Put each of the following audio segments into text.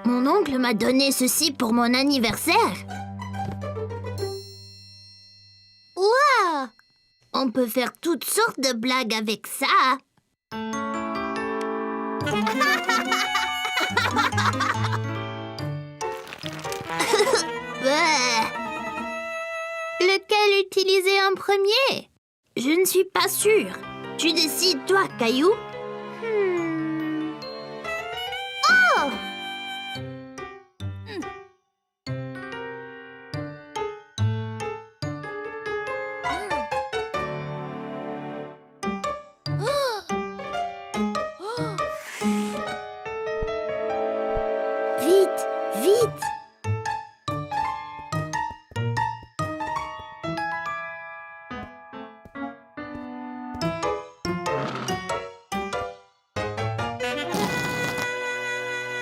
Mon oncle m'a donné ceci pour mon anniversaire. Waouh! On peut faire toutes sortes de blagues avec ça. Lequel utiliser en premier? Je ne suis pas sûre. Tu décides, toi, Caillou. Oh! Vite, vite!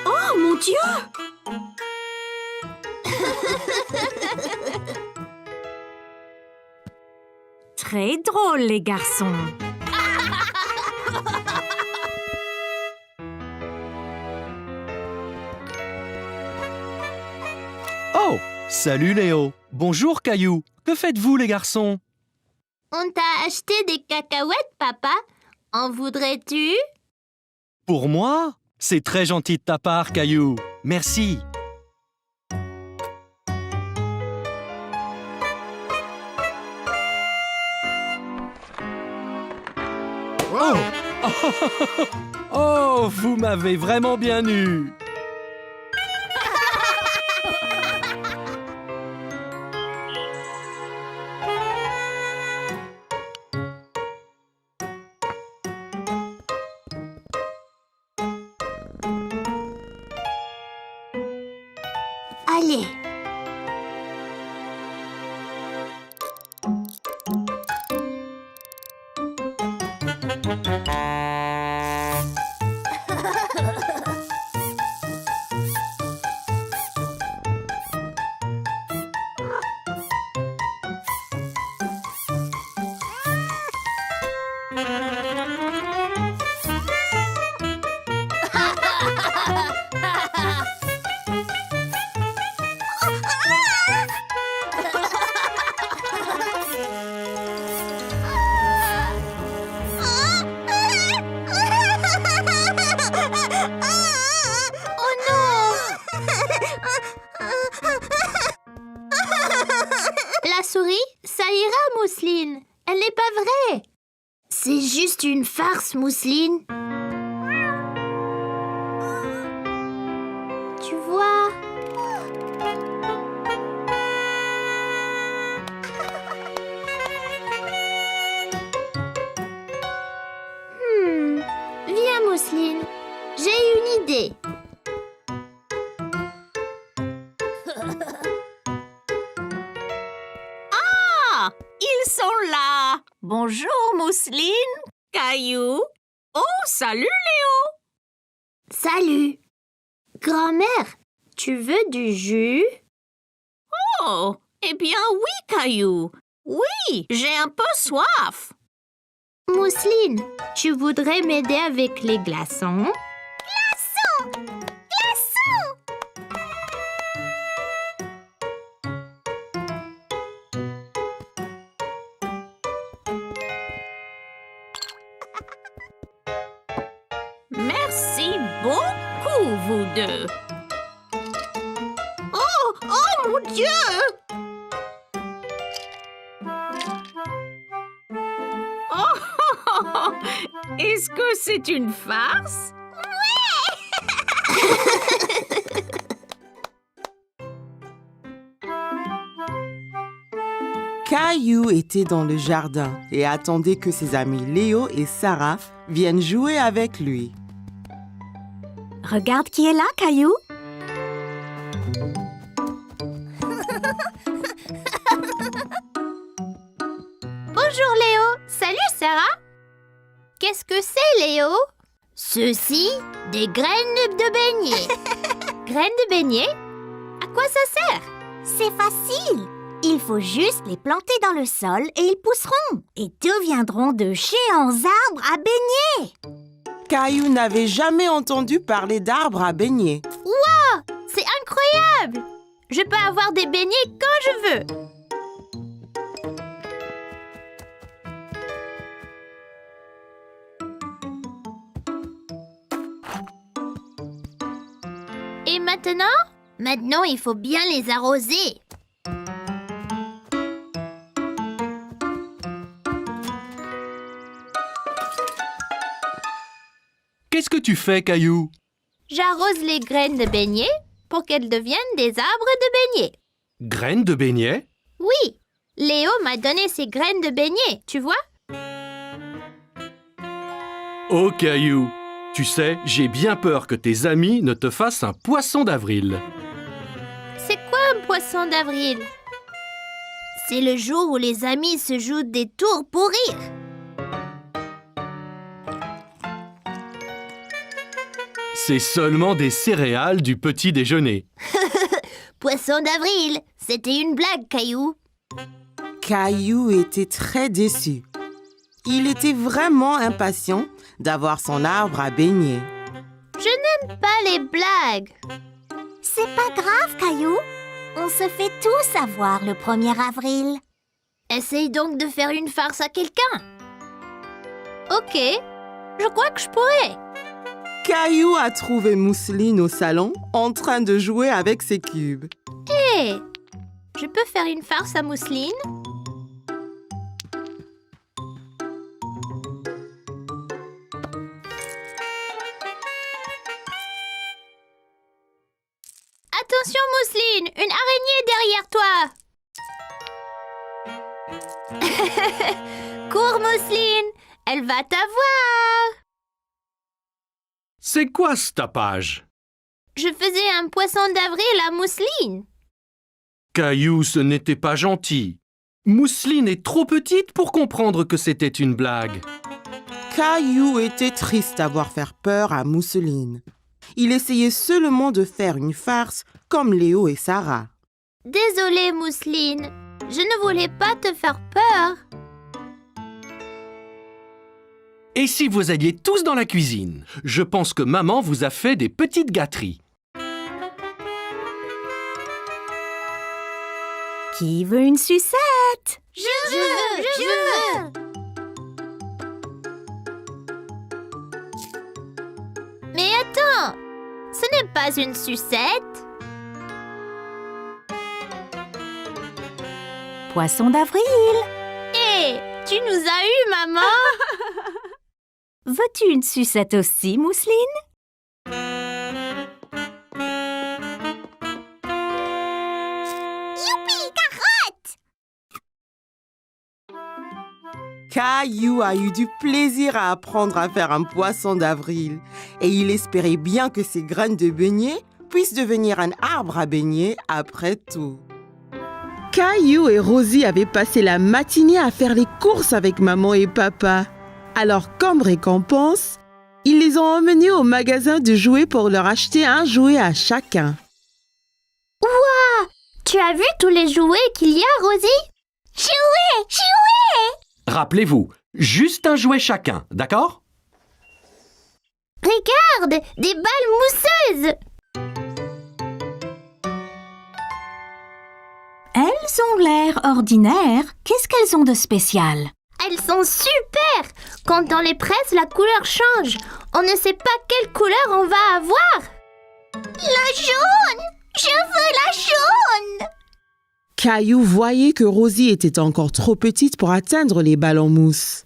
Oh, mon Dieu! Très drôle, les garçons. Oh, salut Léo. Bonjour Caillou. Que faites-vous les garçons? On t'a acheté des cacahuètes, papa. En voudrais-tu? Pour moi? C'est très gentil de ta part, Caillou. Merci. Oh! Oh, vous m'avez vraiment bien eu. Allez. La souris, ça ira, Mousseline. Elle n'est pas vraie. C'est juste une farce, Mousseline. Tu vois? Viens, Mousseline. J'ai une idée. Ils sont là. Bonjour, Mousseline, Caillou. Oh, salut, Léo. Salut. Grand-mère, tu veux du jus? Oh, eh bien oui, Caillou. Oui, j'ai un peu soif. Mousseline, tu voudrais m'aider avec les glaçons? Glaçons! Glaçons! Merci beaucoup, vous deux. Oh, mon Dieu! Oh, est-ce que c'est une farce? Caillou était dans le jardin et attendait que ses amis Léo et Sarah viennent jouer avec lui. Regarde qui est là, Caillou. Bonjour Léo. Salut Sarah. Qu'est-ce que c'est, Léo? Ceci, des graines de beignet. Graines de beignet? À quoi ça sert? C'est facile. Il faut juste les planter dans le sol et ils pousseront et deviendront de géants arbres à baigner. Caillou n'avait jamais entendu parler d'arbres à baigner. C'est incroyable! Je peux avoir des beignets quand je veux. Et maintenant? Maintenant, il faut bien les arroser. Qu'est-ce que tu fais, Caillou? J'arrose les graines de beignets pour qu'elles deviennent des arbres de beignets. Graines de beignets? Oui, Léo m'a donné ces graines de beignets, tu vois? Oh, Caillou, tu sais, j'ai bien peur que tes amis ne te fassent un poisson d'avril. C'est quoi un poisson d'avril? C'est le jour où les amis se jouent des tours pour rire. C'est seulement des céréales du petit déjeuner. Poisson d'avril, c'était une blague, Caillou. Caillou était très déçu. Il était vraiment impatient d'avoir son arbre à baigner. Je n'aime pas les blagues. C'est pas grave, Caillou. On se fait tous avoir le 1er avril. Essaye donc de faire une farce à quelqu'un. Ok, je crois que je pourrais. Caillou a trouvé Mousseline au salon en train de jouer avec ses cubes. Hé, je peux faire une farce à Mousseline? Attention, Mousseline, une araignée derrière toi. Cours, Mousseline, elle va t'avoir. C'est quoi ce tapage? Je faisais un poisson d'avril à Mousseline. Caillou, ce n'était pas gentil. Mousseline est trop petite pour comprendre que c'était une blague. Caillou était triste d'avoir fait peur à Mousseline. Il essayait seulement de faire une farce comme Léo et Sarah. Désolée, Mousseline. Je ne voulais pas te faire peur. Et si vous alliez tous dans la cuisine? Je pense que maman vous a fait des petites gâteries. Qui veut une sucette? Je veux. Mais attends, ce n'est pas une sucette. Poisson d'avril. Hé, tu nous as eu, maman. Veux-tu une sucette aussi, Mousseline? Youpi, carotte! Caillou a eu du plaisir à apprendre à faire un poisson d'avril et il espérait bien que ses graines de beignet puissent devenir un arbre à beignets après tout. Caillou et Rosie avaient passé la matinée à faire les courses avec maman et papa. Alors, comme récompense, ils les ont emmenés au magasin de jouets pour leur acheter un jouet à chacun. Tu as vu tous les jouets qu'il y a, Rosie? Jouets! Rappelez-vous, juste un jouet chacun, d'accord? Regarde, des balles mousseuses! Elles ont l'air ordinaires. Qu'est-ce qu'elles ont de spécial? Elles sont super! Quand on les presse, la couleur change. On ne sait pas quelle couleur on va avoir. La jaune! Je veux la jaune! Caillou voyait que Rosie était encore trop petite pour atteindre les balles en mousse.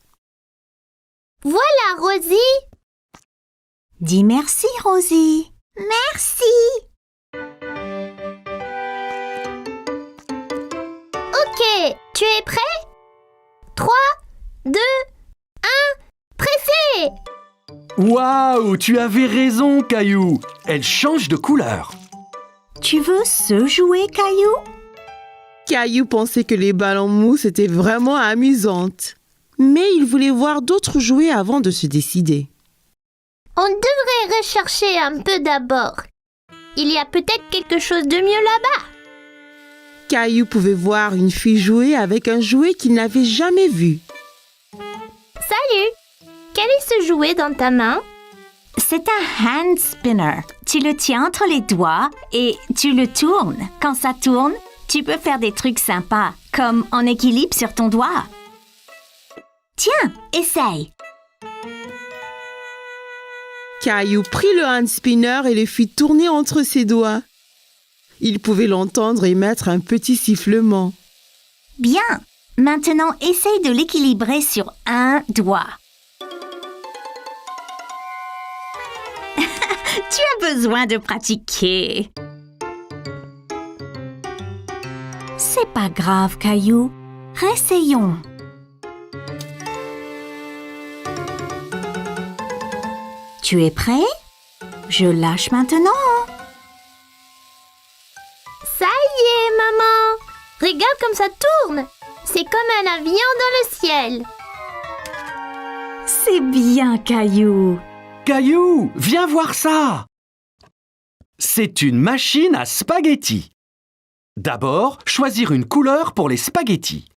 Voilà, Rosie! Dis merci, Rosie. Merci! Ok, tu es prêt? 3, 2, 1, pressez! Waouh, tu avais raison, Caillou. Elle change de couleur. Tu veux ce jouet, Caillou? Caillou pensait que les balles en mousse étaient vraiment amusantes. Mais il voulait voir d'autres jouets avant de se décider. On devrait rechercher un peu d'abord. Il y a peut-être quelque chose de mieux là-bas. Caillou pouvait voir une fille jouer avec un jouet qu'il n'avait jamais vu. Salut! Quel est ce jouet dans ta main? C'est un hand spinner. Tu le tiens entre les doigts et tu le tournes. Quand ça tourne, tu peux faire des trucs sympas, comme en équilibre sur ton doigt. Tiens, essaye. Caillou prit le hand spinner et le fit tourner entre ses doigts. Il pouvait l'entendre émettre un petit sifflement. Bien. Maintenant, essaye de l'équilibrer sur un doigt. Tu as besoin de pratiquer. C'est pas grave, Caillou. Réessayons. Tu es prêt? Je lâche maintenant. Ça y est, maman! Regarde comme ça tourne! C'est comme un avion dans le ciel. C'est bien, Caillou. Caillou, viens voir ça! C'est une machine à spaghettis. D'abord, choisir une couleur pour les spaghettis.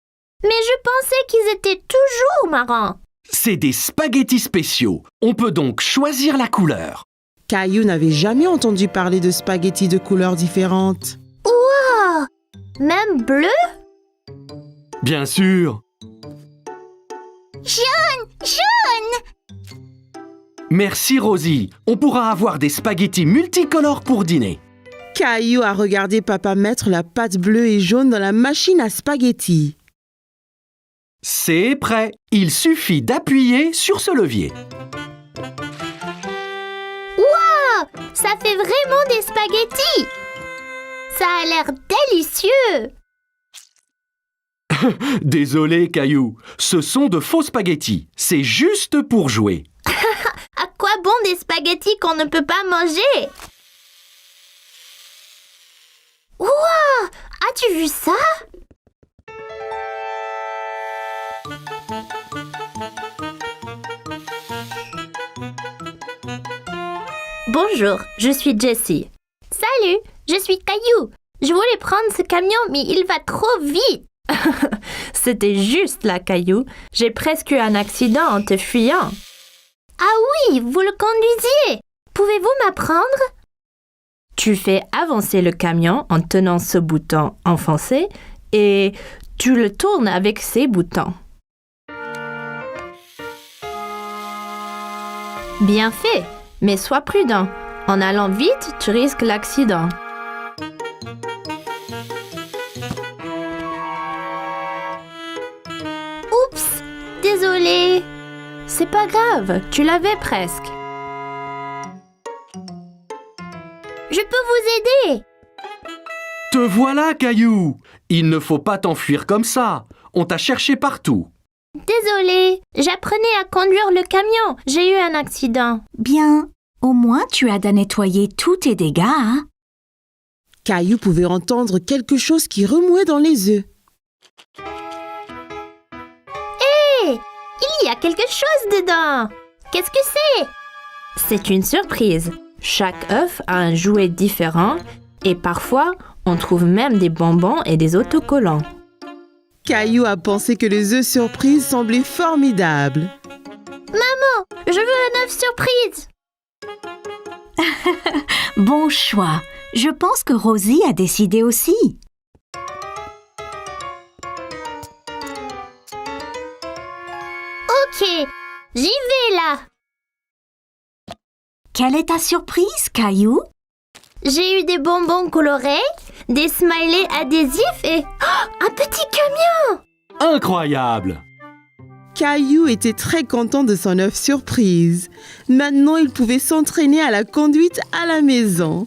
Mais je pensais qu'ils étaient toujours marrants. C'est des spaghettis spéciaux. On peut donc choisir la couleur. Caillou n'avait jamais entendu parler de spaghettis de couleurs différentes. Wow! Même bleu? Bien sûr. Jaune! Merci Rosie. On pourra avoir des spaghettis multicolores pour dîner. Caillou a regardé papa mettre la pâte bleue et jaune dans la machine à spaghettis. C'est prêt. Il suffit d'appuyer sur ce levier. Wow! Ça fait vraiment des spaghettis! Ça a l'air délicieux! Désolé Caillou, ce sont de faux spaghettis. C'est juste pour jouer. À quoi bon des spaghettis qu'on ne peut pas manger? Wow! As-tu vu ça? Bonjour, je suis Jessie. Salut, je suis Caillou. Je voulais prendre ce camion, mais il va trop vite. C'était juste là, Caillou. J'ai presque eu un accident en te fuyant. Ah oui, vous le conduisiez. Pouvez-vous m'apprendre? Tu fais avancer le camion en tenant ce bouton enfoncé et tu le tournes avec ces boutons. Bien fait, mais sois prudent. En allant vite, tu risques l'accident. Oups, désolé. C'est pas grave, tu l'avais presque. Je peux vous aider. Te voilà Caillou. Il ne faut pas t'enfuir comme ça. On t'a cherché partout. Désolée, j'apprenais à conduire le camion. J'ai eu un accident. Bien. Au moins, tu as à nettoyer tous tes dégâts, hein? Caillou pouvait entendre quelque chose qui remuait dans les œufs. Hé! Il y a quelque chose dedans. Qu'est-ce que c'est? C'est une surprise. Chaque œuf a un jouet différent et parfois, on trouve même des bonbons et des autocollants. Caillou a pensé que les œufs surprises semblaient formidables. Maman, je veux un œuf surprise. Bon choix. Je pense que Rosie a décidé aussi. Ok, j'y vais là. Quelle est ta surprise, Caillou? J'ai eu des bonbons colorés, des smileys adhésifs et un petit camion. Incroyable! Caillou était très content de son œuf surprise. Maintenant, il pouvait s'entraîner à la conduite à la maison.